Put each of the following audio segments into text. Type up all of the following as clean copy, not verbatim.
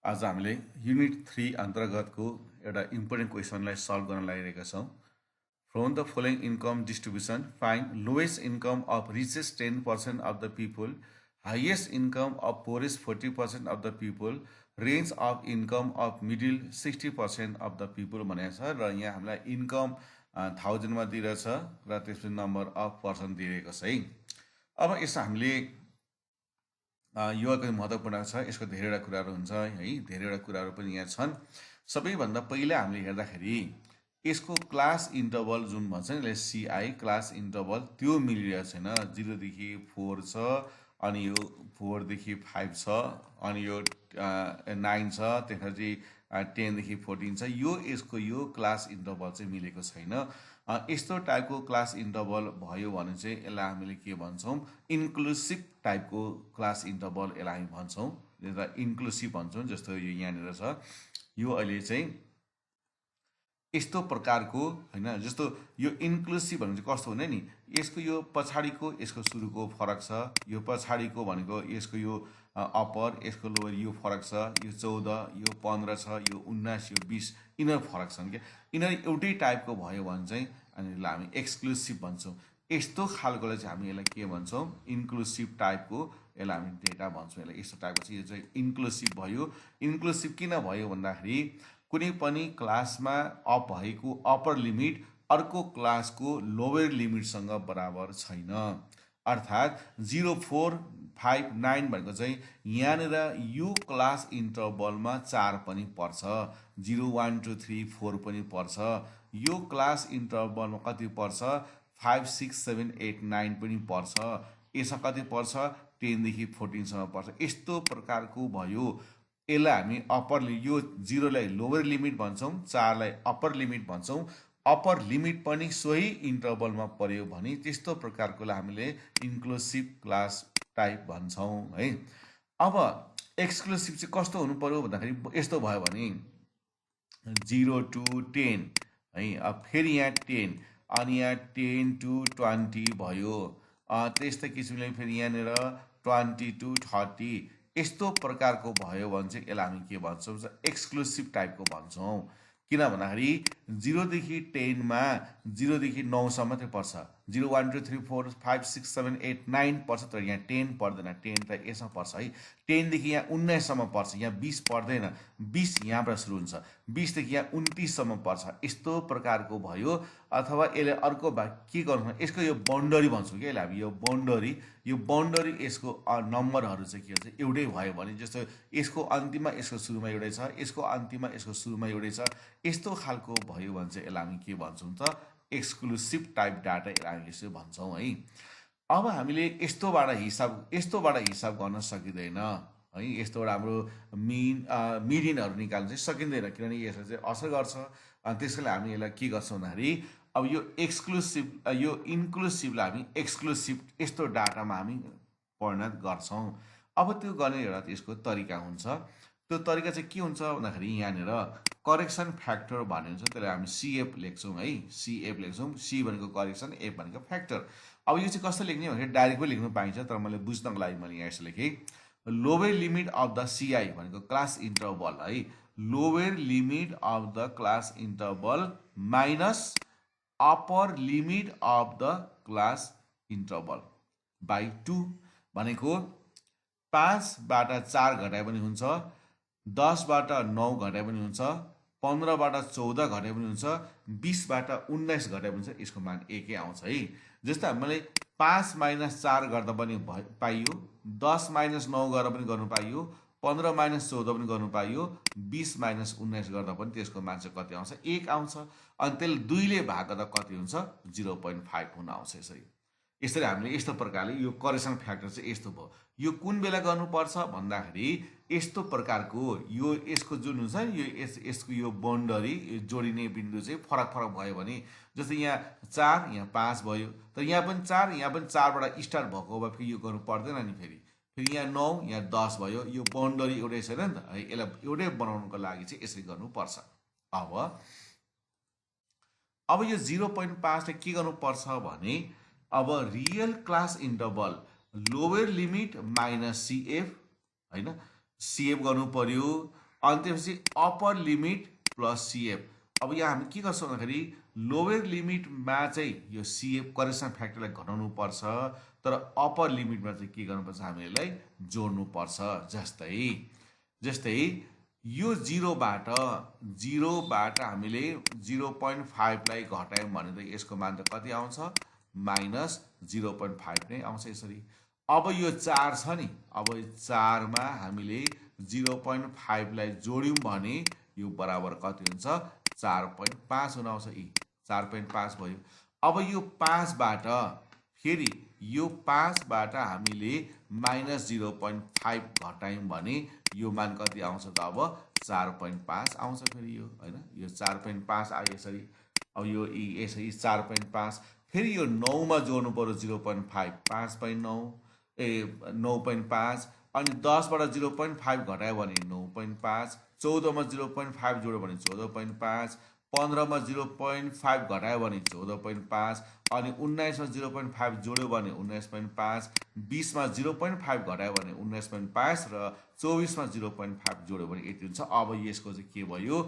आज हामीले युनिट 3 अन्तर्गतको एउटा इम्पोर्टेन्ट क्वेसनलाई सल्भ गर्न लागिरहेका छौँ। From the following income distribution find lowest income of richest 10% of the people, highest income of forest 40% of the people, range of income of middle 60% of the people भनेको छ। र यहाँ हामीलाई इन्कम 1000मा दिइरहेछ र त्यसपछि नम्बर अफ पर्सन दिइरहेको छ है। अब यसो हामीले यो अलिकति महत्त्वपूर्ण छ, यसको धेरैवटा कुराहरू हुन्छ है, धेरैवटा कुराहरू पनि यहाँ छन्। सबैभन्दा पहिला हामीले हेर्दाखेरि यसको क्लास इन्टरभल जुन भन्छ नि यसले सिआई क्लास इन्टरभल त्यो मिलिरहेको छैन। 0 देखि 4 छ, अनि यो 4 देखि 5 छ, अनि यो 9 छ, त्यसपछि 10 देखि 14 छ। यसको यो क्लास इन्टरभल चाहिँ मिलेको छैन। यस्तो टाइपको क्लास इन्टरभल भयो भने चाहिँ यसलाई हामीले के भन्छौँ, इन्क्लुसिभ टाइपको क्लास इन्टरभल यसलाई हामी भन्छौँ, यसलाई इन्क्लुसिभ भन्छौँ। जस्तो यो यहाँनिर छ, यो अहिले चाहिँ यस्तो प्रकारको होइन, जस्तो यो इन्क्लुसिभ भनेको चाहिँ कस्तो हुने नि, यसको यो पछाडिको यसको सुरुको फरक छ, यो पछाडिको भनेको यसको यो अप्पर, यसको लोवर यो फरक छ, यो 14, यो 15 छ, यो 19, यो 20, यिनीहरू फरक छन् क्या। यिनीहरू एउटै टाइपको भयो भने चाहिँ अनि यसलाई हामी एक्सक्लुसिभ भन्छौँ। यस्तो खालकोलाई चाहिँ हामी यसलाई के भन्छौँ, इन्क्लुसिभ टाइपको, यसलाई हामी डेटा भन्छौँ। यसलाई यस्तो टाइपको चाहिँ यो चाहिँ इन्क्लुसिभ भयो। इन्क्लुसिभ किन भयो भन्दाखेरि कुनै पनि क्लासमा अप भएको अप्पर लिमिट अर्को क्लासको लोवर लिमिटसँग बराबर छैन। अर्थात् 0, 4, 5, 9 भनेको चाहिँ यहाँनिर यो क्लास इन्टरभलमा 4 पनि पर्छ, 0, 1, 2, 3, 4 पनि पर्छ। यो क्लास इन्टरभलमा कति पर्छ, 5, 6, 7, 8, 9 पनि पर्छ। यसमा कति पर्छ, 10 देखि 14 सम्म पर्छ। यस्तो प्रकारको भयो। यसलाई हामी अप्पर, यो 0 लाई लोवर लिमिट भन्छौँ, 4 लाई अप्पर लिमिट भन्छौँ। अप्पर लिमिट पनि सोही इन्टरभलमा पर्यो भने त्यस्तो प्रकारकोलाई हामीले इन्क्लुसिभ क्लास टाइप भन्छौँ है। अब एक्सक्लुसिभ चाहिँ कस्तो हुनु पर्यो भन्दाखेरि यस्तो भयो भने 0 to 10 है, अब फेरि यहाँ 10, अनि यहाँ 10 to 20 भयो। त्यस्तै किसिमले फेरि यहाँनिर 20 to 30 यस्तो प्रकारको भयो भने चाहिँ यसलाई हामी के भन्छौँ, एक्सक्लुसिभ टाइपको भन्छौँ। किन भन्दाखेरि 0 देखि 10 मा 0 देखि 9 सम्म मात्रै पर्छ, 0, 1, 2, 3, 4, 5, 6, 7, 8, 9 पर्छ, तर यहाँ 10 पर्दैन। 10 त यसमा पर्छ है। 10 देखि यहाँ 19 सम्म पर्छ, यहाँ 20 पर्दैन, 20 यहाँबाट सुरु हुन्छ, 20 देखि यहाँ 29 सम्म पर्छ। यस्तो प्रकारको भयो। अथवा यसले अर्को के गर्नु, यसको यो बाउन्डरी भन्छौँ कि यसलाई हामी, यो बाउन्डरी यसको नम्बरहरू चाहिँ के हुन्छ, एउटै भयो भने, जस्तो यसको अन्तिममा यसको सुरुमा एउटै छ, यसको अन्तिममा यसको सुरुमा एउटै छ, यस्तो खालको भयो भने चाहिँ यसलाई हामी के भन्छौँ त, एक्सक्लुसिभ टाइप डाटा यसलाई हामी यसो भन्छौँ है। अब हामीले यस्तोबाट हिसाब गर्न सकिँदैन है। यस्तोबाट हाम्रो मिडियनहरू निकाल्न चाहिँ सकिँदैन, किनभने यसले चाहिँ असर गर्छ। अनि त्यसैले हामी यसलाई के गर्छौँ भन्दाखेरि अब यो इन्क्लुसिभलाई हामी एक्सक्लुसिभ यस्तो डाटामा हामी परिणत गर्छौँ। अब त्यो गर्ने एउटा यसको तरिका हुन्छ। त्यो तरिका चाहिँ के हुन्छ भन्दाखेरि यहाँनिर करेक्सन फ्याक्टर भन्ने हुन्छ, त्यसलाई हामी सिएफ लेख्छौँ है, सिएफ लेख्छौँ। सी भनेको करेक्सन, एफ भनेको फ्याक्टर। अब यो चाहिँ कस्तो लेख्ने भने डाइरेक्ट पनि लेख्नु पाइन्छ, तर मैले बुझ्नको लागि मैले यहाँ यसो लेखेँ। Lower limit of the CI भनेको क्लास इन्टरभल है, lower limit of the class interval minus upper limit of the class interval by 2 भनेको 5बाट 4 घटाए पनि हुन्छ, 10बाट 9 घटाए पनि हुन्छ, 15बाट 14 घटाए पनि हुन्छ, 20बाट 19 घटाए पनि हुन्छ। यसको मान एकै आउँछ है। जस्तो हामीले 5 - 4 गर्दा पनि पाइयो, 10 - 9 गरेर पनि गर्नु पाइयो, 15 - 14 पनि गर्नु पाइयो, 20 - 19 गर्दा पनि त्यसको मान चाहिँ कति आउँछ, 1 आउँछ। अनि त्यसले 2 ले भाग गर्दा कति हुन्छ, 0.5 हुन आउँछ। यसरी हामीले यस्तो प्रकारले यो करेक्सन फ्याक्टर चाहिँ यस्तो भयो। यो कुन बेला गर्नुपर्छ भन्दाखेरि यस्तो प्रकारको यो यसको जुन हुन्छ नि, यसको यो बाउन्डरी, यो जोडिने बिन्दु चाहिँ फरक भयो भने, जस्तै यहाँ 4 यहाँ 5 भयो, तर यहाँ पनि 4 यहाँ पनि 4बाट स्टार्ट भएको भए फेरि यो गर्नु पर्दैन नि। फेरि यहाँ 9 यहाँ 10 भयो। यो बाउन्डरी एउटै छैन नि त है, यसलाई एउटै बनाउनुको लागि चाहिँ यसरी गर्नुपर्छ। अब यो 0.5 ले के गर्नुपर्छ भने, अब real class interval lower limit minus सिएफ होइन, सिएफ गर्नु पर्यो। अनि त्यसपछि अप्पर लिमिट प्लस सिएफ। अब यहाँ हामी के गर्छौँ भन्दाखेरि लोवर लिमिटमा चाहिँ यो सिएफ करेक्सन फ्याक्टरलाई घटाउनु पर्छ, तर अप्पर लिमिटमा चाहिँ के गर्नुपर्छ हामी यसलाई जोड्नुपर्छ। जस्तै यो जिरोबाट हामीले 0.5 लाई घटायौँ भने त यसको मान त कति आउँछ, -0.5 नै आउँछ यसरी। अब यो 4 छ नि, अब 4 मा हामीले 0.5 लाई जोड्यौँ भने यो बराबर कति हुन्छ, 4.5 हुन आउँछ। 4.5 भयो। अब यो 5 बाट फेरि यो 5 बाट हामीले -0.5 घटायौँ भने यो मान कति आउँछ त, अब 4.5 आउँछ फेरि यो, हैन। यो 4.5 आयो यसरी। अब यो यसरी 4.5 फेरि यो 9 मा जोड्नु पर्यो 0.5, 5/9 9.5, अनि 10 बाट 0.5 घटायो भने 9.5, 14 मा 0.5 जोड्यो भने 14.5, 15 मा 0.5 घटायो भने 14.5, अनि 19 मा 0.5 जोड्यो भने 19.5, 20 मा 0.5 घटायो भने 19.5 र 24 मा 0.5 जोड्यो भने यति हुन्छ। अब यसको चाहिँ के भयो,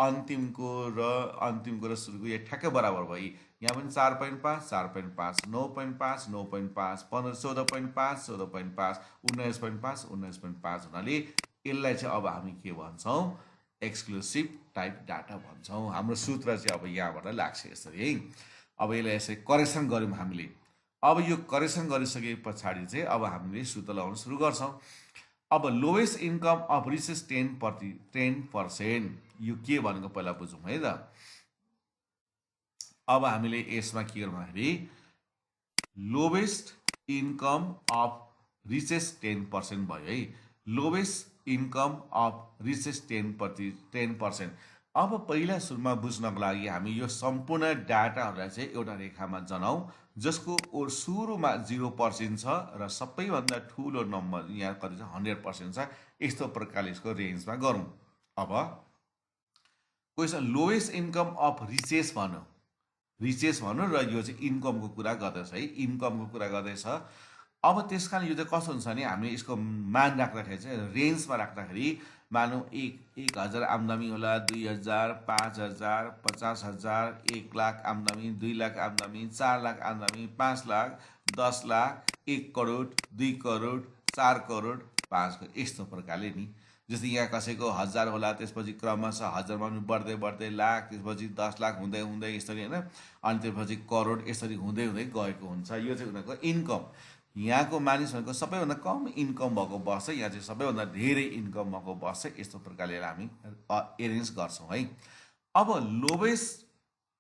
अन्तिमको र सुरुको यो ठ्याक्कै बराबर भयो। यहाँ पनि 4.5 4.5, 9.5 9.5, 15 14.5 14.5, 19.5 19.5 हुनाले यसलाई चाहिँ अब हामी के भन्छौँ, एक्सक्लुसिभ टाइप डाटा भन्छौँ। हाम्रो सूत्र चाहिँ अब यहाँबाट लाग्छ यसरी है। अब यसलाई यसरी करेक्सन गऱ्यौँ हामीले। अब यो करेक्सन गरिसके पछाडि चाहिँ अब हामीले सूत्र लगाउन सुरु गर्छौँ। अब लोएस्ट इन्कम अफ रिचेस्ट 10%, यो के भनेको पहिला बुझौँ है त। अब हामीले यसमा के गर्नु भन्दाखेरि लोएस्ट इन्कम अफ रिचेस्ट 10% भयो है। Lowest income of richest 10%। अब पहिला सुरुमा बुझ्नको लागि हामी यो सम्पूर्ण डाटाहरूलाई चाहिँ एउटा रेखामा जनाऊ, जसको सुरुमा 0% छ र सबैभन्दा ठुलो नम्बर यहाँ कति छ, 100% छ। यस्तो प्रकारले यसको रेन्जमा गरौँ। अब question lowest income of riches भनौँ र यो चाहिँ इन्कमको कुरा गर्दैछ है, इन्कमको कुरा गर्दैछ। अब त्यस कारण यो चाहिँ कस्तो हुन्छ भने हामीले यसको मान राख्दाखेरि चाहिँ रेन्जमा राख्दाखेरि मानौँ 1,000 आम्दानी होला, 2,000, 5,000, 50,000, 1 लाख आम्दानी, 2 लाख आम्दानी, 4 लाख आम्दानी, 5 लाख, 10 लाख, 1 करोड, 2 करोड, 4 करोड, 5 करोड, यस्तो प्रकारले नि। जस्तै यहाँ कसैको 1000 होला, त्यसपछि क्रमशः 1000 मा बढ्दै बढ्दै लाख, त्यसपछि 10 लाख हुँदै हुँदै यसरी हैन, अनि त्यसपछि करोड, यसरी हुँदै हुँदै गएको हुन्छ। यो चाहिँ उनीहरूको इन्कम। यहाँको मानिसहरूको सबैभन्दा कम इन्कम भएको वर्ष, यहाँ चाहिँ सबैभन्दा धेरै इन्कम भएको वर्ष, यस्तो प्रकारले हामी एरेन्ज गर्छौँ है। अब लोवेस्ट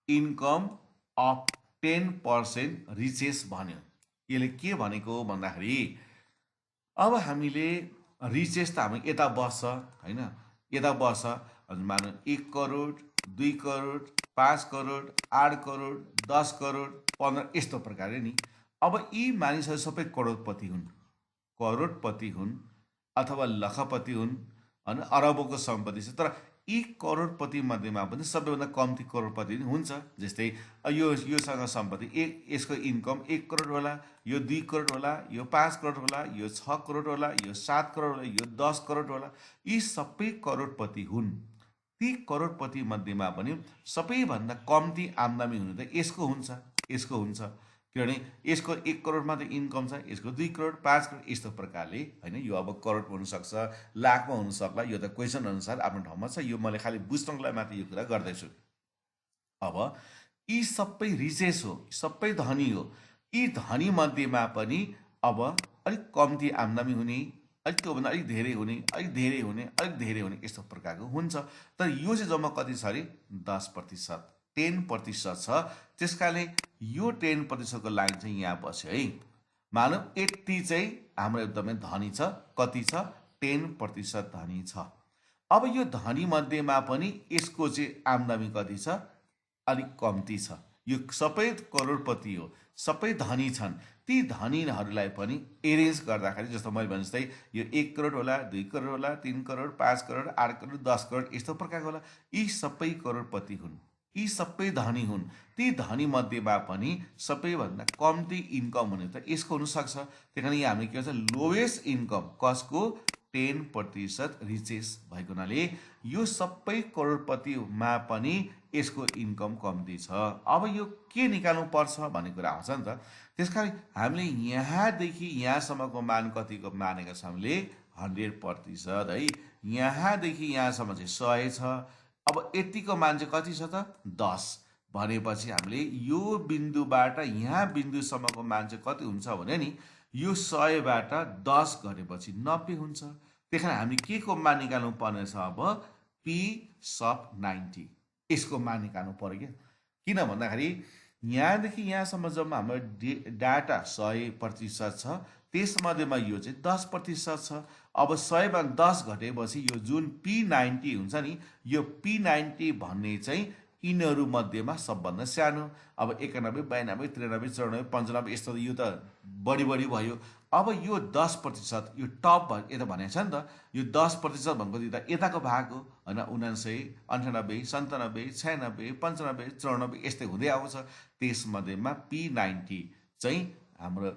इन्कम अफ 10% रिचेस भन्यो। यसले के भनेको भन्दाखेरि अब हामीले रिचेस त हामी यता बस्छ हैन, यता बस्छ। मानौँ 1 करोड, 2 करोड, 5 करोड, 8 करोड, 10 करोड, 15, यस्तो प्रकारले नि। अब यी मानिसहरू सबै करोडपति हुन् अथवा लखपति हुन्, अनि अरबको सम्पत्ति छ। तर यी करोडपति मध्येमा पनि सबैभन्दा कम्ती करोडपति हुन्छ। जस्तै योसँग सम्पत्ति यसको इन्कम 1 करोड होला, यो 2 करोड होला, यो 5 करोड होला, यो 6 करोड होला, यो 7 करोड होला, यो 10 करोड होला। यी सबै करोडपति हुन्। ती करोडपति मध्येमा पनि सबैभन्दा कम्ती आम्दानी हुनु त यसको हुन्छ। किनभने यसको 1 करोड मात्रै इन्कम छ, यसको 2 करोड, 5 करोड, यस्तो प्रकारले हैन। यो अब करोडमा हुनसक्छ, लाखमा हुनसक्ला, यो त क्वेसन अनुसार आफ्नो ठाउँमा छ। यो मैले खालि बुझ्नको लागि मात्र यो कुरा गर्दैछु। अब यी सबै रिचेस हो, सबै धनी हो। यी धनी मध्येमा पनि अब अलिक कम्ती आम्दानी हुने, अलिक त्योभन्दा अलिक धेरै हुने, अलिक धेरै हुने, अलिक धेरै हुने, यस्तो प्रकारको हुन्छ। तर यो चाहिँ जम्मा कति छ अरे 10%, 10% छ। त्यस कारणले यो 10% को लाइन चाहिँ यहाँ बस्यो है। मानौँ यति चाहिँ हाम्रो एकदमै धनी छ, कति छ, 10% धनी छ। अब यो धनी मध्येमा पनि यसको चाहिँ आम्दानी कति छ, अलिक कम्ती छ। यो सबै करोडपति हो, सबै धनी छन्। ती धनीहरूलाई पनि एरेन्ज गर्दाखेरि जस्तो मैले भने जस्तै यो 1 करोड होला, 2 करोड होला, 3 करोड, 5 करोड, 8 करोड, 10 करोड, यस्तो प्रकारको होला। यी सबै करोडपति हुन्, यी सबै धनी हुन्। ती धनी मध्येमा पनि सबैभन्दा कम्ती इन्कम हुने त यसको हुनसक्छ। त्यही कारण यहाँ हामीले के भन्छ, लोएस्ट इन्कम कसको, 10% रिचेस भएको हुनाले यो सबै करोडपतिमा पनि यसको इन्कम कम्ती छ। अब यो के निकाल्नु पर्छ भन्ने कुरा आउँछ नि त। त्यसकारण हामीले यहाँदेखि यहाँसम्मको मान कतिको मानेका छौँ हामीले 100% है। यहाँदेखि यहाँसम्म चाहिँ 100 छ। अब यतिको मान चाहिँ कति छ त 10 भनेपछि हामीले यो बिन्दुबाट यहाँ बिन्दुसम्मको मान चाहिँ कति हुन्छ भने नि यो 100बाट 10 गरेपछि 90 हुन्छ। त्यही कारण हामी के को मान निकाल्नु पर्नेछ अब P sub 90 यसको मान निकाल्नु पर्यो क्या। किन भन्दाखेरि यहाँदेखि यहाँसम्म जम्मा हाम्रो डाटा 100% छ, त्यसमध्येमा यो चाहिँ 10% छ। अब 100मा 10 घटेपछि यो जुन P90 हुन्छ नि यो P90 भन्ने चाहिँ यिनीहरू मध्येमा सबभन्दा सानो। अब 91, 92, 93, 94, 95 यस्तो यो त बढी भयो। अब यो 10% यो टप यता भनेको छ नि त, यो 10% भनेको त यताको भाग हो होइन। 79, 98, 97, 96, 95, 94 यस्तै हुँदै आउँछ। त्यसमध्येमा P90 चाहिँ हाम्रो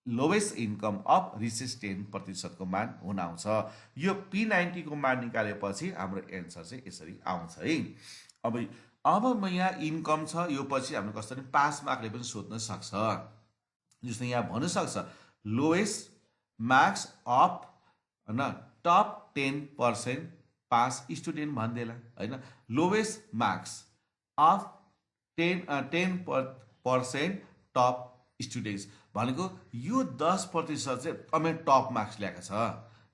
लोवेस्ट इन्कम अफ रिचेस 10% को मान हुन आउँछ। यो P90 को मान निकालेपछि हाम्रो एन्सर चाहिँ यसरी आउँछ है। अब म यहाँ इन्कम छ, यो पछि हामीले कसरी पास मार्कले पनि सोध्न सक्छ। जस्तै यहाँ भन्नु सक्छ लोएस्ट मार्क्स अफ होइन टप 10% पास स्टुडेन्ट भनिदिएला होइन। Lowest marks of 10% top students भनेको यो 10% चाहिँ एकदमै टप मार्क्स ल्याएको छ।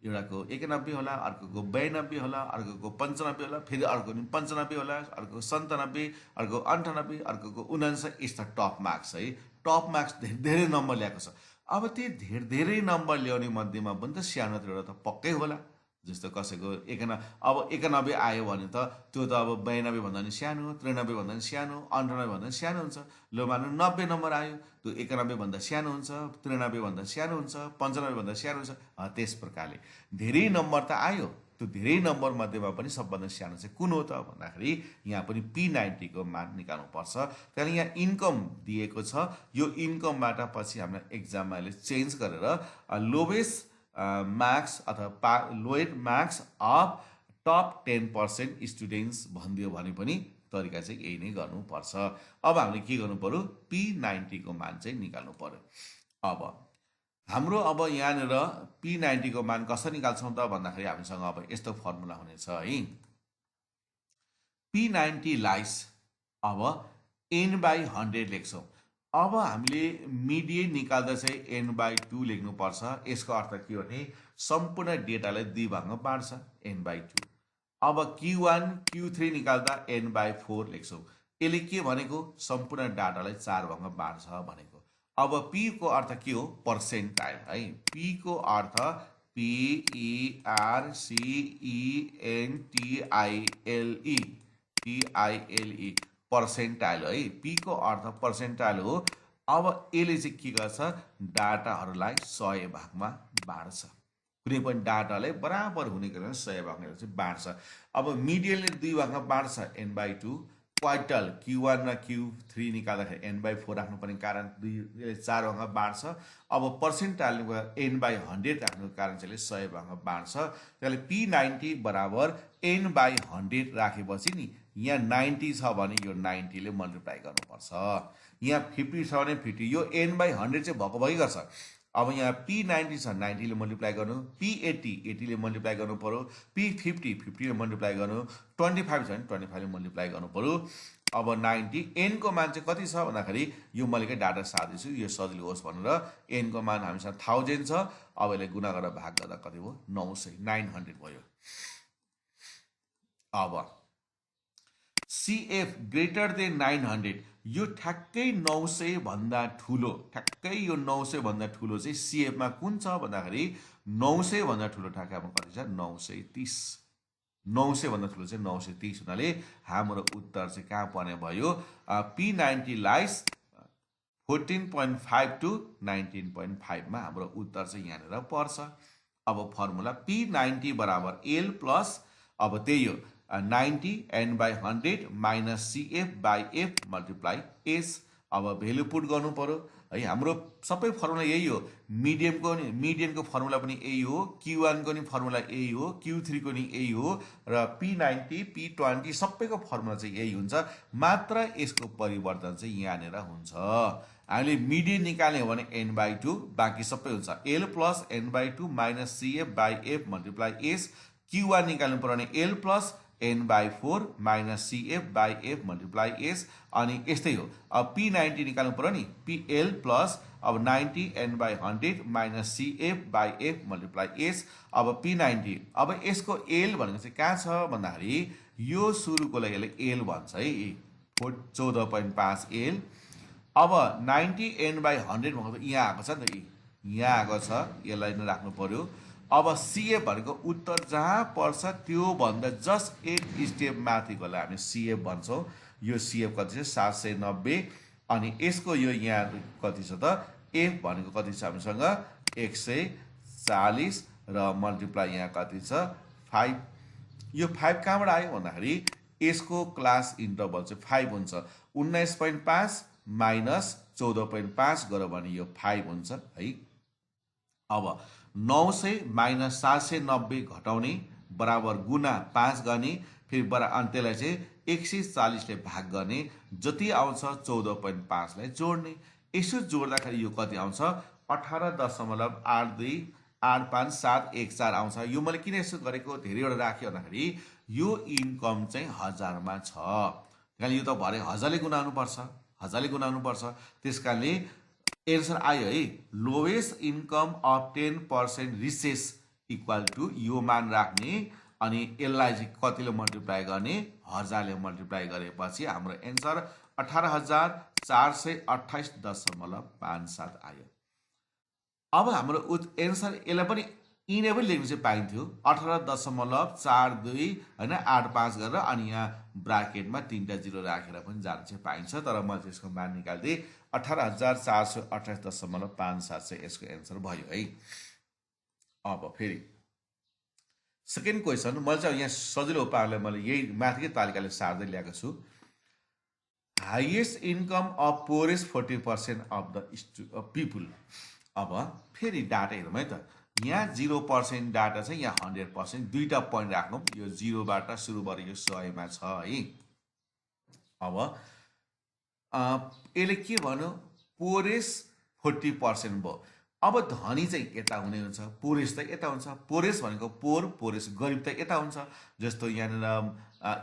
एउटाको 91 होला, अर्कोको 92 होला, अर्कोको 95 होला, फेरि अर्को 95 होला, अर्को 97, अर्को 98, अर्कोको 79 यस्ता टप मार्क्स है। टप मार्क्स धेरै नम्बर ल्याएको छ। अब ती धेरै नम्बर ल्याउने मध्येमा पनि त सानो त एउटा त पक्कै होला। जस्तो कसैको 91 आयो भने त त्यो त अब 92 भन्दा नि सानो, 93 भन्दा नि सानो, 98 भन्दा नि सानो हुन्छ। लो मानौँ 90 नम्बर आयो, त्यो 91 भन्दा सानो हुन्छ, 93 भन्दा सानो हुन्छ, 95 भन्दा सानो हुन्छ। त्यस प्रकारले धेरै नम्बर त आयो, त्यो धेरै नम्बर मध्येमा पनि सबभन्दा सानो चाहिँ कुन हो त भन्दाखेरि यहाँ पनि P90 को मान निकाल्नु पर्छ। त्यहाँदेखि यहाँ इन्कम दिएको छ, यो इन्कमबाट पछि हामीलाई एक्जाममा अहिले चेन्ज गरेर लोवेस्ट मार्क्स अथवा lowest marks of top 10% students भनिदियो भने पनि तरिका चाहिँ यही नै गर्नुपर्छ। अब हामीले के गर्नु पर्यो P90 को मान चाहिँ निकाल्नु पर्यो। अब हाम्रो अब यहाँनिर P90 को मान कसरी निकाल्छौँ त भन्दाखेरि हामीसँग अब यस्तो फर्मुला हुनेछ है। P90 लाइस अब n/100 लेख्छौँ। अब हामीले मिडियन निकाल्दा चाहिँ n/2 लेख्नुपर्छ। यसको अर्थ के हो भने सम्पूर्ण डेटालाई 2 भागमा बाँड्छ n/2। अब Q1, Q3 निकाल्दा n/4 लेख्छौँ। यसले के भनेको सम्पूर्ण डाटालाई 4 भागमा बाँड्छ भनेको। अब P को अर्थ के हो पर्सेन्टाइल है। P को अर्थ PERCENTILE पर्सेन्टाइल है। P को अर्थ पर्सेन्टाइल हो। अब यसले चाहिँ के गर्छ डाटाहरूलाई 100 भागमा बाँड्छ। कुनै पनि डाटालाई बराबर हुने गरेर 100 भागमा चाहिँ बाँड्छ। अब मिडियनले 2 भागमा बाँड्छ n/2। क्वार्टल Q1 र Q3 निकाल्दाखेरि n/4 राख्नुपर्ने कारण 4 भागमा बाँड्छ। अब पर्सेन्टाइल n/100 राख्नुको कारण चाहिँ 100 भागमा बाँड्छ। त्यसले P90 बराबर n/100 राखेपछि नि यहाँ 90 छ भने यो 90 ले मल्टिप्लाई गर्नुपर्छ। यहाँ 50 छ भने 50, यो n/100 चाहिँ भएकै गर्छ। अब यहाँ P90 छ 90 ले मल्टिप्लाई गर्नु, P80 80 ले मल्टिप्लाई गर्नु पर्यो, P50 50 ले मल्टिप्लाई गर्नु, 25 छ भने 25 ले मल्टिप्लाई गर्नु पर्यो। अब 90 n को मान चाहिँ कति छ भन्दाखेरि यो मैले डाटा सार्दैछु यो सजिलो होस् भनेर n को मान हामीसँग 1000 छ। अब यसलाई गुणा गरेर भाग गर्दा कति भयो 900 भयो। अब CF ग्रेटर देन 900 यो ठ्याक्कै 900 भन्दा ठुलो, ठ्याक्कै यो 900 भन्दा ठुलो चाहिँ CF मा कुन छ भन्दाखेरि 900 भन्दा ठुलो ठ्याक्कै हाम्रो कति छ 930। 900 भन्दा ठुलो चाहिँ 930 हुनाले हाम्रो उत्तर चाहिँ कहाँ पर्ने भयो P90 लाइस 14.5 to 19.5 मा हाम्रो उत्तर चाहिँ यहाँनिर पर्छ। अब फर्मुला P90 बराबर L प्लस अब त्यही हो 90 n/100 minus CF/F multiply S। अब भेल्यु पुट गर्नु पर्यो है। हाम्रो सबै फर्मुला यही हो, मिडियनको फर्मुला पनि यही हो, Q1 को नि फर्मुला यही हो, Q3 को नि यही हो, र P90 P20 सबैको फर्मुला चाहिँ यही हुन्छ, मात्र यसको परिवर्तन चाहिँ यहाँनिर हुन्छ। हामीले मिडियन निकाल्ने हो भने n/2, बाँकी सबै हुन्छ l plus n/2 minus CF/F multiply S। Q1 निकाल्नु पर्यो भने l plus n/4 minus CF/F multiply S। अनि यस्तै हो, अब P90 निकाल्नु पर्यो नि, PL प्लस अब 90 n/100 minus CF/F multiply S। अब P90, अब यसको L भनेको चाहिँ कहाँ छ भन्दाखेरि यो सुरुको लागि यसले L भन्छ है, 14.5 L। अब 90 n/100 भनेको त यहाँ आएको छ नि त, यहाँ आएको छ, यसलाई नै राख्नु पर्यो। अब CF भनेको उत्तर जहाँ पर्छ त्यो भन्दा जस्ट एक स्टेप माथिकोलाई हामी CF भन्छौँ। यो CF कति छ 790, अनि यसको यो यहाँ कति छ त, F भनेको कति छ हामीसँग 140, र मल्टिप्लाई यहाँ कति छ 5। यो 5 कहाँबाट आयो भन्दाखेरि यसको क्लास इन्टरभल चाहिँ 5 हुन्छ, 19.5 माइनस 14.5 गऱ्यो भने यो 5 हुन्छ है। अब 900 माइनस 790 घटाउने बराबर गुना 5 गर्ने, फेरि त्यसलाई चाहिँ 140 ले भाग गर्ने, जति आउँछ 14.5 लाई जोड्ने। यसो जोड्दाखेरि यो कति आउँछ 18.828571 आउँछ। यो मैले किन यसो गरेको, धेरैवटा राख्यो भन्दाखेरि यो इन्कम चाहिँ 1000 मा छ, त्यहाँदेखि यो त भरे 1000 ले गुनाउनु पर्छ, 1000 ले गुनाउनु पर्छ। त्यसकारणले एन्सर आयो है, lowest income of 10% riches equal to यो मान राख्ने, अनि यसलाई चाहिँ कतिले मल्टिप्लाई गर्ने 1000 ले मल्टिप्लाई गरेपछि हाम्रो एन्सर 18,428.57 आयो। अब हाम्रो एन्सर यसलाई पनि यिनै पनि लेख्नु चाहिँ पाइन्थ्यो, 18.42 होइन 85 गरेर, अनि यहाँ ब्राकेटमा 3टा 0 राखेर पनि जान चाहिँ पाइन्छ, तर मैले त्यसको मान निकाल्दिएँ 18,428.57 चाहिँ यसको एन्सर भयो है। अब फेरि सेकेन्ड क्वेसन, मैले चाहिँ यहाँ सजिलो उपायलाई मैले यही माथिकै तालिकाले सार्दै ल्याएको छु। Highest income of forest 40% of the people. अब फेरि डाटा हेरौँ है त, यहाँ 0% डाटा छ, यहाँ 100%, दुईटा पोइन्ट राख्नु, यो 0 बाट सुरु गरेर यो 100 मा छ है। अब यसले के भन्यो, पोरेस्ट 40% भयो। अब धनी चाहिँ यता हुने हुन्छ, पोरेस त यता हुन्छ। पोरेस भनेको पोरेस गरिब त यता हुन्छ। जस्तो यहाँनिर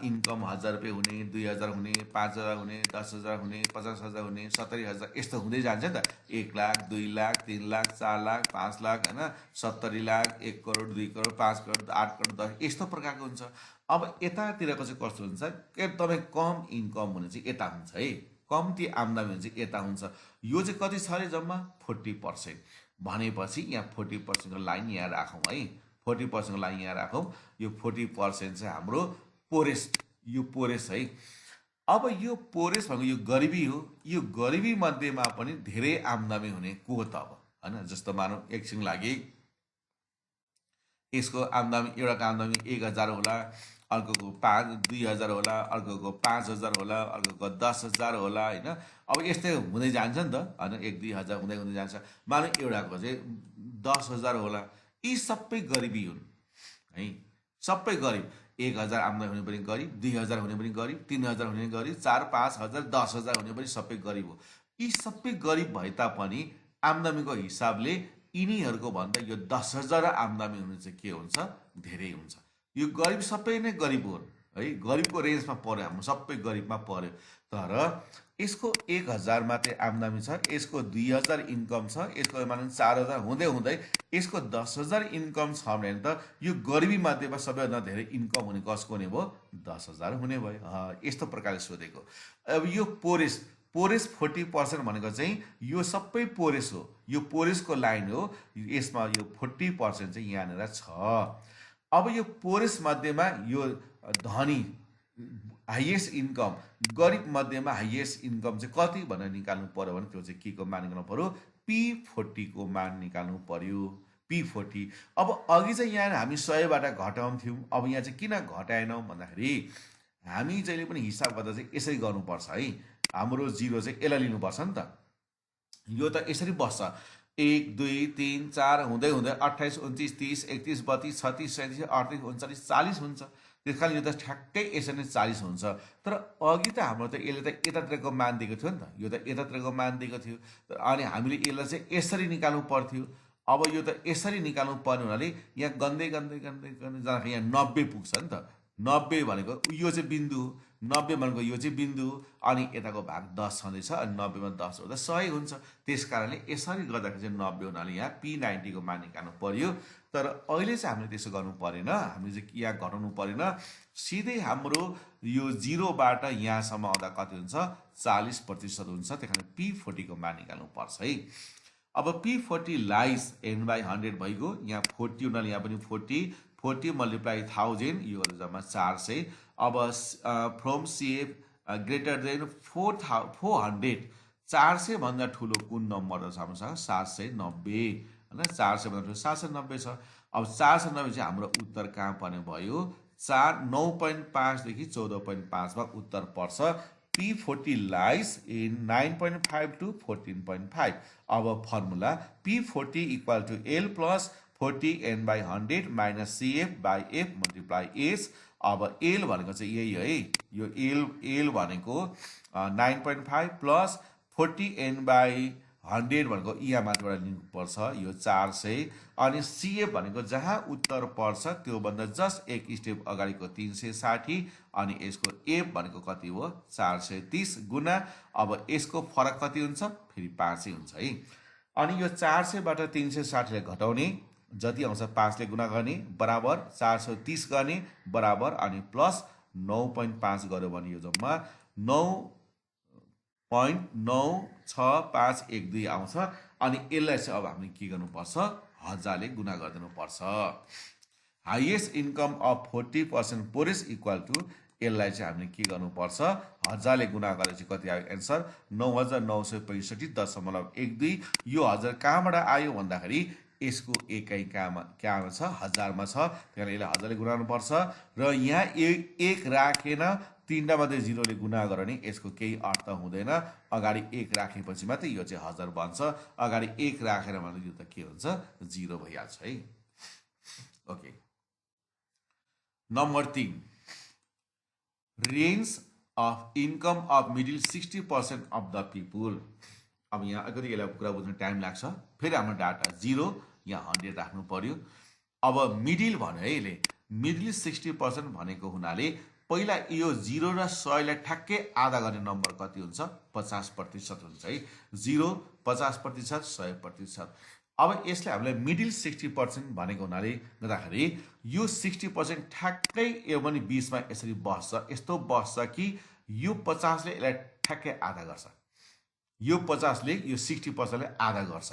इन्कम 1000 रुपियाँ हुने, 2000 हुने, 5000 हुने, 10,000 हुने, 50,000 हुने, 70,000 यस्तो हुँदै जान्छ नि त। 1 लाख, 2 लाख, 3 लाख, 4 लाख, 5 लाख होइन, 70 लाख, 1 करोड, 2 करोड, 5 करोड, 8 करोड, 10, यस्तो प्रकारको हुन्छ। अब यतातिरको चाहिँ कस्तो हुन्छ, एकदमै कम इन्कम हुने चाहिँ यता हुन्छ है, कम्ती आम्दानी हुने चाहिँ यता हुन्छ। यो चाहिँ कति छ अरे जम्मा 40% भनेपछि यहाँ 40% को लाइन यहाँ राखौँ है, 40% को लाइन यहाँ राखौँ। यो 40% चाहिँ हाम्रो पोरेस्ट, यो पोरेस्ट है। अब यो पोरेस्ट भनेको यो गरिबी हो। यो गरिबी मध्येमा पनि धेरै आम्दानी हुने को हो त अब हैन। जस्तो मानौँ एकछिन लागि यसको आम्दानी, एउटाको आम्दानी 1000 होला, अर्कोको 2000 होला, अर्कोको 5000 होला, अर्कोको 10,000 होला हैन। अब यस्तै हुँदै जान्छ नि त हैन, 1-2 हजार हुँदै हुँदै जान्छ। मानौँ एउटाको चाहिँ 10,000 होला। यी सबै गरिबी हुन् है, सबै गरिब। 1000 आम्दानी हुने पनि गरिब, 2000 हुने पनि गरिब, 3000 हुने पनि गरिब, 4, 5000, 10,000 हुने पनि सबै गरिब हो। यी सबै गरिब भए तापनि आम्दानीको हिसाबले यिनीहरूको भन्दा यो 10,000 आम्दानी हुने चाहिँ के हुन्छ, धेरै हुन्छ। यो गरिब सबै नै गरिब हो है, गरिबको रेन्जमा पर्यो, हाम्रो सबै गरिबमा पर्यो। तर यसको 1000 मात्रै आम्दानी छ, यसको 2000 इन्कम छ, यसको मानौँ 4000 हुँदै हुँदै यसको 10,000 इन्कम छ भने त यो गरिबी मध्येमा सबैभन्दा धेरै इन्कम हुने कसको हुने भयो, 10,000 हुने भयो। यस्तो प्रकारले सोधेको। अब यो पोरेस्ट 40% भनेको चाहिँ यो सबै पोरेस हो, यो पोरेसको लाइन हो। यसमा यो 40% चाहिँ यहाँनिर छ। अब यो पोरेस मध्येमा यो धनी हाइएस्ट इन्कम, गरिब मध्येमा हाइएस्ट इन्कम चाहिँ कति भनेर निकाल्नु पर्यो भने त्यो चाहिँ के को मान निकाल्नु पर्यो, P40 को मान निकाल्नु पर्यो, P40। अब अघि चाहिँ यहाँ हामी 100 बाट घटाउँथ्यौँ, अब यहाँ चाहिँ किन घटाएनौँ भन्दाखेरि हामी जहिले पनि हिसाब गर्दा चाहिँ यसरी गर्नुपर्छ है। हाम्रो 0 चाहिँ यसलाई लिनुपर्छ नि त, यो त यसरी बस्छ 1 2 3 4 हुँदै हुँदै 28 29 30 31 32 36 37 38 39 40 हुन्छ। त्यस कारण यो त ठ्याक्कै यसरी नै 40 हुन्छ। तर अघि त हाम्रो त यसले त यतातिरको मान दिएको थियो नि त, यो त यतातिरको मान दिएको थियो। अनि हामीले यसलाई चाहिँ यसरी निकाल्नु पर्थ्यो। अब यो त यसरी निकाल्नु पर्ने हुनाले यहाँ गन्दै गन्दै गन्दै गन्दै जाँदाखेरि यहाँ 90 पुग्छ नि त। 90 भनेको यो चाहिँ बिन्दु हो, 90 भनेको यो चाहिँ बिन्दु हो, अनि यताको भाग 10 छँदैछ, अनि 90 मा 10 हुँदा 100 हुन्छ। त्यस कारणले यसरी गर्दाखेरि चाहिँ 90 हुनाले यहाँ P90 को मान निकाल्नु पर्यो। तर अहिले चाहिँ हामीले त्यसो गर्नु परेन, हामीले चाहिँ यहाँ घटाउनु परेन, सिधै हाम्रो यो 0 बाट यहाँसम्म आउँदा कति हुन्छ 40% हुन्छ। त्यही कारण P40 को मान निकाल्नु पर्छ है। अब P40 लाइज n/100 भइगयो, यहाँ 40 हुनाले यहाँ पनि 40 मल्टिप्लाई 1000 यो जम्मा 400। अब फ्रम CF ग्रेटर देन 400, 400 भन्दा ठुलो कुन नम्बर छ हामीसँग 790 हैन, 400 भन्दा ठुलो 790 छ। अब 490 चाहिँ हाम्रो उत्तर कहाँ पर्ने भयो 9.5 देखि 14.5 मा उत्तर पर्छ। P40 lies in 9.5 to 14.5। अब formula P40 equal to L plus 40 n/100 minus CF by F multiply S। अब L भनेको चाहिँ यही है, यो L भनेको 9.5 प्लस 40 n/100 भनेको यहाँ माथिबाट लिनुपर्छ यो 400, अनि CF भनेको जहाँ उत्तर पर्छ त्यो भन्दा जस्ट एक स्टेप अगाडिको 360, अनि यसको F भनेको कति हो 430 गुना। अब यसको फरक कति हुन्छ फेरि 5 हुन्छ है। अनि यो 400 बाट 360 ले घटाउने जति आउँछ 5 ले गुना गर्ने बराबर 430 गर्ने बराबर, अनि प्लस 9.5 गर्यो भने यो जम्मा 9.96512 आउँछ। अनि यसलाई चाहिँ अब हामीले के गर्नुपर्छ 1000 ले गुना गरिदिनु पर्छ। हाइएस्ट इन्कम अफ 40% पोरेस इक्वल टु यसलाई चाहिँ हामीले के गर्नुपर्छ 1000 ले गुना गरेपछि कति आयो एन्सर 9965.12। यो 1000 कहाँबाट आयो भन्दाखेरि यसको एकाइ कहाँमा छ 1000 मा छ, त्यही यसलाई 1000 ले गुना गर्नुपर्छ। र यहाँ एक राखेन, तीनटा मात्रै 0 ले गुना गर्यो भने यसको केही अर्थ हुँदैन। अगाडि 1 राखेपछि मात्रै यो चाहिँ 1000 बन्छ, अगाडि 1 राखेर भने यो त के हुन्छ 0 भइहाल्छ है। Okay, number 3 range of income of middle 60% of the people. अब यहाँ अलिकति यसलाई कुरा बुझ्न टाइम लाग्छ। फेरि हाम्रो डाटा 0 यहाँ 100 राख्नु पर्यो। अब मिडिल भन्यो है, यसले मिडिल 60% भनेको हुनाले पहिला यो 0 र 100 लाई ठ्याक्कै आधा गर्ने नम्बर कति हुन्छ 50% हुन्छ है। 0 50%, 100%। अब यसले हामीलाई मिडिल 60% भनेको हुनाले गर्दाखेरि यो 60% ठ्याक्कै यो पनि 20 मा यसरी बस्छ, यस्तो बस्छ कि यो 50 ले यसलाई ठ्याक्कै आधा गर्छ, यो 50 ले यो 60% ले आधा गर्छ।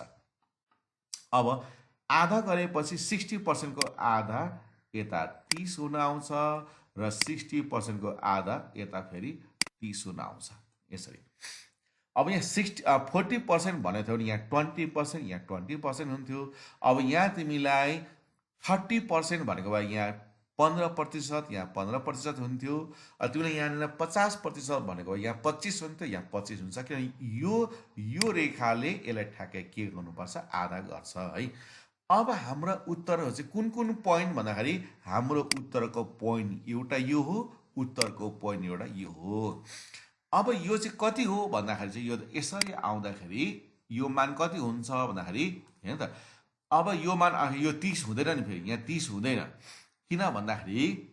अब आधा गरेपछि 60% को आधा यता 30 हुन आउँछ र 60% को आधा यता फेरि 30 हुन आउँछ यसरी। अब यहाँ 40% भनेको थियो भने यहाँ 20%, यहाँ 20% हुन्थ्यो। अब यहाँ तिमीलाई 30% भनेको भए यहाँ 15%, यहाँ 15% हुन्थ्यो। तिमीलाई यहाँ 50% भनेको भए यहाँ 25 हुन्थ्यो, यहाँ 25 हुन्छ, किनभने यो रेखाले यसलाई ठ्याक्कै के गर्नुपर्छ आधा गर्छ है। अब हाम्रा उत्तरहरू चाहिँ कुन कुन पोइन्ट भन्दाखेरि हाम्रो उत्तरको पोइन्ट एउटा यो हो, उत्तरको पोइन्ट एउटा यो हो। अब यो चाहिँ कति हो भन्दाखेरि चाहिँ यो यसरी आउँदाखेरि यो मान कति हुन्छ भन्दाखेरि हैन त, अब यो मान यो 30 हुँदैन नि, फेरि यहाँ 30 हुँदैन। किन भन्दाखेरि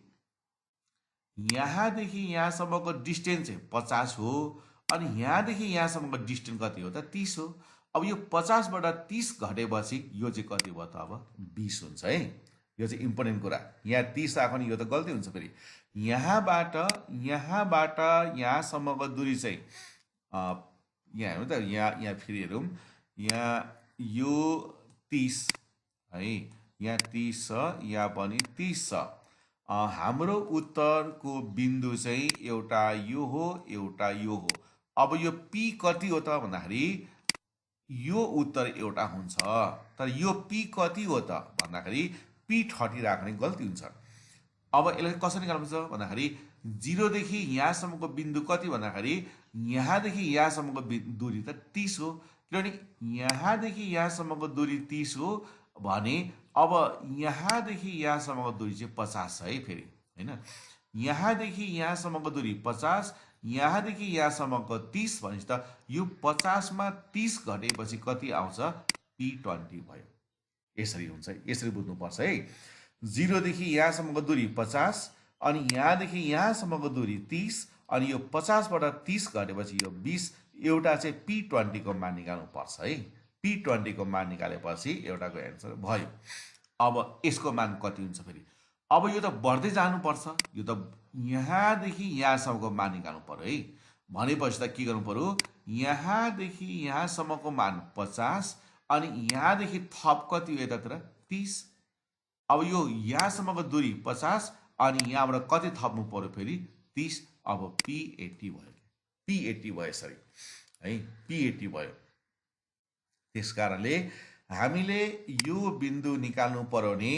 यहाँदेखि यहाँसम्मको डिस्टेन्स चाहिँ 50 हो, अनि यहाँदेखि यहाँसम्मको डिस्टेन्स कति हो त 30 हो। अब यो 50 बाट 30 घटेपछि यो चाहिँ कति भयो त अब 20 हुन्छ है। यो चाहिँ इम्पोर्टेन्ट कुरा, यहाँ 30 राख्यो भने यो त गल्ती हुन्छ। फेरि यहाँबाट यहाँसम्मको दूरी चाहिँ यहाँ हेर्नु त, यहाँ फेरि हेरौँ, यहाँ यो 30 है, यहाँ 30 छ, यहाँ पनि 30 छ। हाम्रो उत्तरको बिन्दु चाहिँ एउटा यो हो, एउटा यो हो। अब यो P कति हो त भन्दाखेरि यो उत्तर एउटा हुन्छ, तर यो P कति हो त भन्दाखेरि P30 राख्ने गल्ती हुन्छ। अब यसलाई कसरी निकाल्नुपर्छ भन्दाखेरि 0 देखि यहाँसम्मको बिन्दु कति भन्दाखेरि यहाँदेखि यहाँसम्मको दूरी त 30 हो, किनभने यहाँदेखि यहाँसम्मको दूरी 30 हो भने अब यहाँदेखि यहाँसम्मको दूरी चाहिँ 50 छ है फेरि हैन। यहाँदेखि यहाँसम्मको दूरी 50, यहाँदेखि यहाँसम्मको 30 भनेपछि त यो 50 मा 30 घटेपछि कति आउँछ P20 भयो। यसरी हुन्छ, यसरी बुझ्नुपर्छ है। 0 देखि यहाँसम्मको दूरी 50 अनि यहाँदेखि यहाँसम्मको दूरी 30 अनि यो 50 बाट 30 घटेपछि यो 20, एउटा चाहिँ P20 को मान निकाल्नु पर्छ है। P20 को मान निकालेपछि एउटाको एन्सर भयो। अब यसको मान कति हुन्छ फेरि? अब यो त बढ्दै जानुपर्छ, यो त यहाँदेखि यहाँसम्मको मान निकाल्नु पर्यो है। भनेपछि त के गर्नु पर्यो, यहाँदेखि यहाँसम्मको मान 50 अनि यहाँदेखि थप कति हो यतातिर 30। अब यो यहाँसम्मको दूरी 50 अनि यहाँबाट कति थप्नु पर्यो फेरि 30। अब P80 भयो, P80 भयो सरी है, P80 भयो। त्यसकारणले हामीले यो बिन्दु निकाल्नु पर्यो भने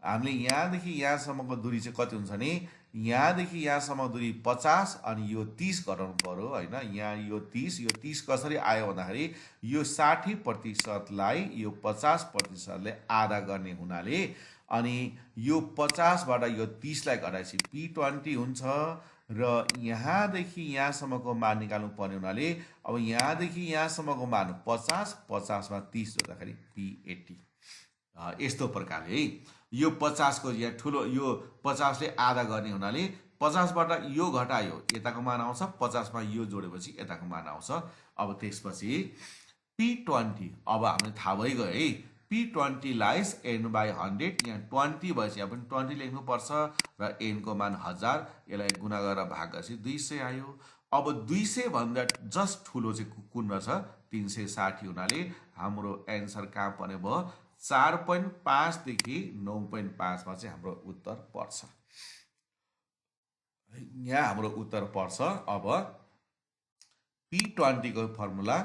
हामीले यहाँदेखि यहाँसम्मको दूरी चाहिँ कति हुन्छ भने यहाँदेखि यहाँसम्म दूरी 50 अनि यो 30 घटाउनु पर्यो हैन। यहाँ यो 30 कसरी आयो भन्दाखेरि यो 60% यो 50%ले आधा गर्ने हुनाले अनि यो 50 बाट यो 30 लाई घटाएपछि P20 हुन्छ र यहाँदेखि यहाँसम्मको मान निकाल्नु पर्ने हुनाले अब यहाँदेखि यहाँसम्मको मान 50 मा 30 जोड्दाखेरि P80। यस्तो प्रकारले है यो 50 को यहाँ ठुलो यो 50 ले आधा गर्ने हुनाले 50 बाट यो घटायो यताको मान आउँछ, 50 मा यो जोडेपछि यताको मान आउँछ। अब त्यसपछि P20 अब हामीले थाहा भइगयो है। P20 लाइज n/100, यहाँ 20 भएपछि यहाँ पनि 20 लेख्नु पर्छ र n को मान 1000, यसलाई गुणा गरेर भाग गरेपछि 200 आयो। अब 200 भन्दा जस्ट ठुलो चाहिँ कुन रहेछ 360 हुनाले हाम्रो एन्सर कहाँ पर्ने भयो 4.5 देखि 9.5 मा चाहिँ हाम्रो उत्तर पर्छ। यहाँ हाम्रो उत्तर पर्छ। अब P20 को फर्मुला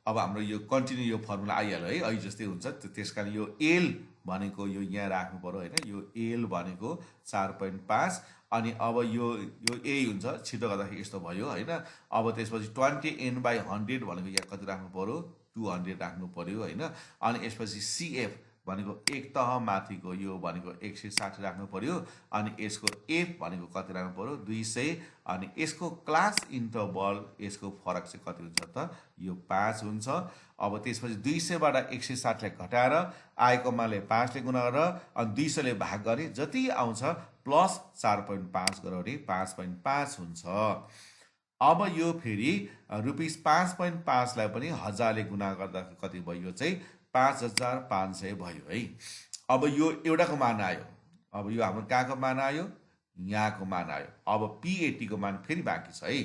अब हाम्रो यो कन्टिन्यू यो फर्मुला आइहाल्यो है, अहिले जस्तै हुन्छ। त्यसकारण यो L भनेको यो यहाँ राख्नु पर्यो हैन। यो L भनेको 4.5 अनि अब यो A हुन्छ, छिटो गर्दाखेरि यस्तो भयो हैन। अब त्यसपछि 20n/100 भनेको यहाँ कति राख्नु पर्यो 200 राख्नु पर्यो हैन। अनि यसपछि CF भनेको एक तह माथिको यो भनेको 160 राख्नु पर्यो अनि यसको F भनेको कति राख्नु पर्यो 200 अनि यसको क्लास इन्टरभल यसको फरक चाहिँ कति हुन्छ त यो 5 हुन्छ। अब त्यसपछि 200 बाट 160 लाई घटाएर आएको मानले 5 ले गुणा गरेर अनि 200 ले भाग गरे जति आउँछ प्लस 4.5 गरे 5.5 हुन्छ। अब यो फेरि रुपैयाँ 5.5 लाई पनि 1000 ले गुणा गर्दा कति भयो चाहिँ 5500 भयो है। अब यो एउटाको मान आयो, अब यो हाम्रो कहाँको मान आयो यहाँको मान आयो। अब P80 को मान फेरि बाँकी छ है।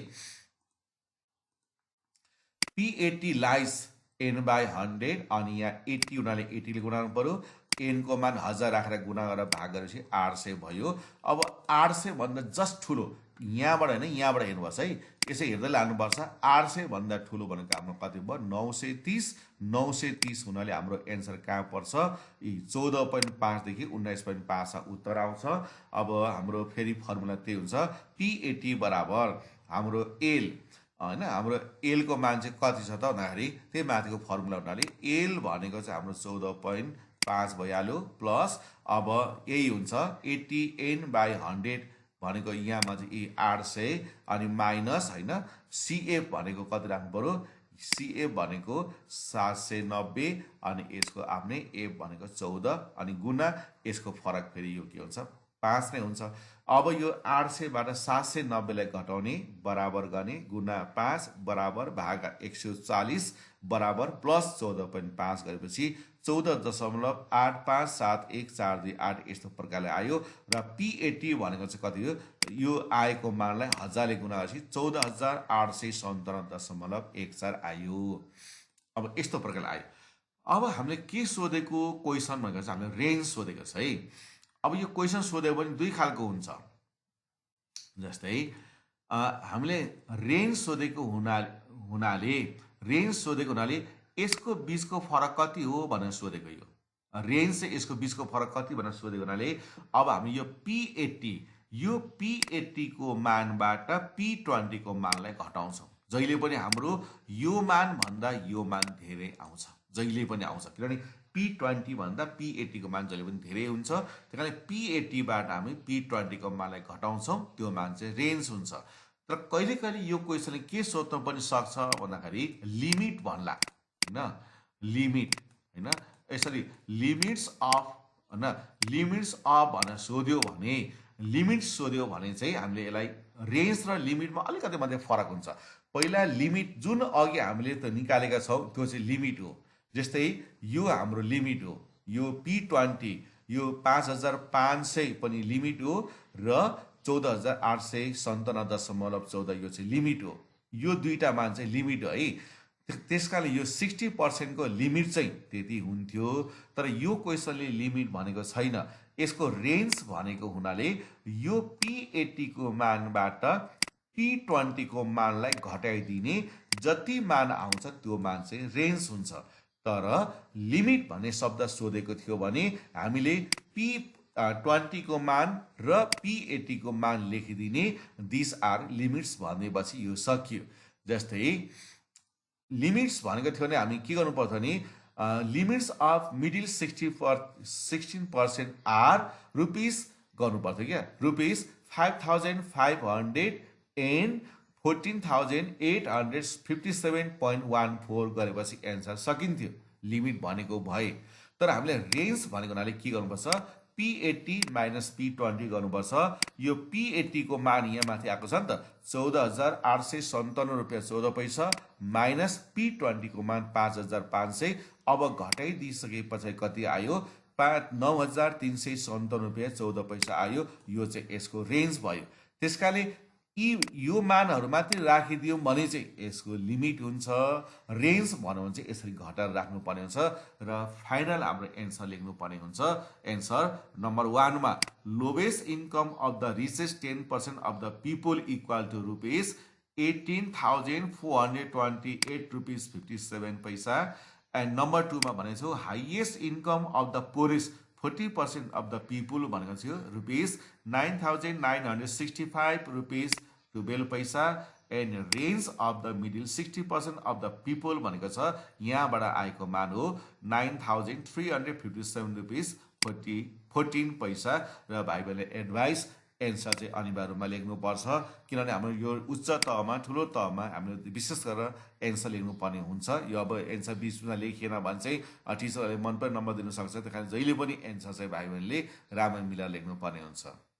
P80 लाइज n/100 अनि यहाँ 80 हुनाले 80 ले गुणा गर्नु पर्यो, n को मान 1000 राखेर गुणा गरेर भाग गरेपछि 800 भयो। अब 800 भन्दा जस्ट ठुलो यहाँबाट हैन यहाँबाट हेर्नुपर्छ है, यसै हेर्दै लानुपर्छ। 800 भन्दा ठुलो भनेको हाम्रो कति भयो 930। 930 हुनाले हाम्रो एन्सर कहाँ पर्छ 14.5 देखि 19.5 मा उत्तर आउँछ। अब हाम्रो फेरि फर्मुला त्यही हुन्छ P80 बराबर हाम्रो L हैन। हाम्रो L को मान चाहिँ कति छ त भन्दाखेरि त्यही माथिको फर्मुला हुनाले L भनेको चाहिँ हाम्रो 14.5 भइहाल्यो प्लस अब यही हुन्छ 80n/100 भनेको यहाँमा चाहिँ 800 अनि माइनस हैन CF भनेको कति राख्नु पर्यो CF भनेको 790 अनि यसको आफ्नै F भनेको 14 अनि गुणा यसको फरक फेरि यो के हुन्छ 5 नै हुन्छ। अब यो 800 बाट 790 लाई घटाउने बराबर गर्ने गुणा 5 बराबर भाग 140 बराबर प्लस 14.5 गरेपछि 14.8571428 यस्तो प्रकारले आयो र P80 भनेको चाहिँ कति हो यो आएको मानलाई 1000 ले गुणा गरेपछि 14857.14 आयो। अब यस्तो प्रकारले आयो। अब हामीले के सोधेको क्वेशन भनेको चाहिँ हामीले रेन्ज सोधेको छ है। अब यो क्वेशन सोधेको पनि दुई खालको हुन्छ। जस्तै हामीले रेन्ज सोधेको हुनाले यसको बीचको फरक कति हो भनेर सोधेको। यो रेन्ज चाहिँ यसको बीचको फरक कति भनेर सोधेको हुनाले अब हामी यो P80 को मानबाट P20 को मानलाई घटाउँछौं। जहिले पनि हाम्रो यो मान भन्दा यो मान धेरै आउँछ, जहिले पनि आउँछ, किनभने P20 भन्दा P80 को मान जहिले पनि धेरै हुन्छ। त्यही कारणले P80 बाट हामी P20 को मानलाई घटाउँछौँ, त्यो मान चाहिँ रेन्ज हुन्छ। तर कहिले कहिले यो क्वेसनले के सोध्न पनि सक्छ भन्दाखेरि लिमिट भन्ला, हैन, लिमिट, हैन, यसरी लिमिट्स अफ, हैन, लिमिट्स अफ भनेर सोध्यो भने, लिमिट सोध्यो भने चाहिँ हामीले यसलाई रेन्ज र लिमिटमा अलिकति मात्रै फरक हुन्छ। पहिला लिमिट जुन अघि हामीले त निकालेका छौँ त्यो चाहिँ लिमिट हो। जस्तै यो हाम्रो लिमिट हो, यो P20, यो 5500 पनि लिमिट हो र 14,857.14 यो चाहिँ लिमिट हो। यो दुईटा मान चाहिँ लिमिट हो है। त्यसकारण यो 60% को लिमिट चाहिँ त्यति हुन्थ्यो, तर यो क्वेसनले लिमिट भनेको छैन, यसको रेन्ज भनेको हुनाले यो P80 को मानबाट P20 को मानलाई घटाइदिने, जति मान आउँछ त्यो मान चाहिँ रेन्ज हुन्छ। तर लिमिट भन्ने शब्द सोधेको थियो भने हामीले P20 को मान र P80 को मान लेखिदिने, दिस आर लिमिट्स भनेपछि यो सकियो। जस्तै लिमिट्स भनेको थियो भने हामी के गर्नु पर्थ्यो भने limits of middle 16% are rupees गर्नु पर्थ्यो क्या, रुपिस 5,500 एन्ड 14,857.14 गरेपछि एन्सर सकिन्थ्यो, लिमिट भनेको भए। तर हामीले रेन्ज भनेको हुनाले के गर्नुपर्छ, P80 माइनस P20 गर्नुपर्छ। यो P80 को मान यहाँ माथि आएको छ नि त 14,857 रुपियाँ 14 पैसा माइनस P20 को मान 5,500, अब घटाइदिइसकेपछि कति आयो, 9,357 रुपियाँ 14 पैसा आयो। यो चाहिँ यसको रेन्ज भयो। त्यसकाले यो मानहरू मात्रै राखिदियौँ भने चाहिँ यसको लिमिट हुन्छ, रेन्ज भन्यो भने चाहिँ यसरी घटाएर राख्नुपर्ने हुन्छ र फाइनल हाम्रो एन्सर लेख्नुपर्ने हुन्छ। एन्सर नम्बर 1 मा lowest income of the richest 10% of the people equal to rupees 18,428 rupees 57 पैसा। एन्ड नम्बर 2 मा भनेको छु highest income of the poorest 40% of the people भनेको थियो रुपिस 9,965 रुपिस 12 पैसा। And range of the middle 60% of the people भनेको छ यहाँबाट आएको मान हो 9,357 रुपिस 14 पैसा। र भाइ बहिनीले एडभाइस एन्सर चाहिँ अनिवार्य रूपमा लेख्नुपर्छ, किनभने हाम्रो यो उच्च तहमा, ठुलो तहमा हामीले विशेष गरेर एन्सर लेख्नुपर्ने हुन्छ। यो अब एन्सर बिचमा लेखिएन भने चाहिँ टिचरहरूले मन पनि नम्बर दिनु सक्छ। त्यही कारण जहिले पनि एन्सर चाहिँ भाइ बहिनीले राम्ररी मिलाएर लेख्नुपर्ने हुन्छ।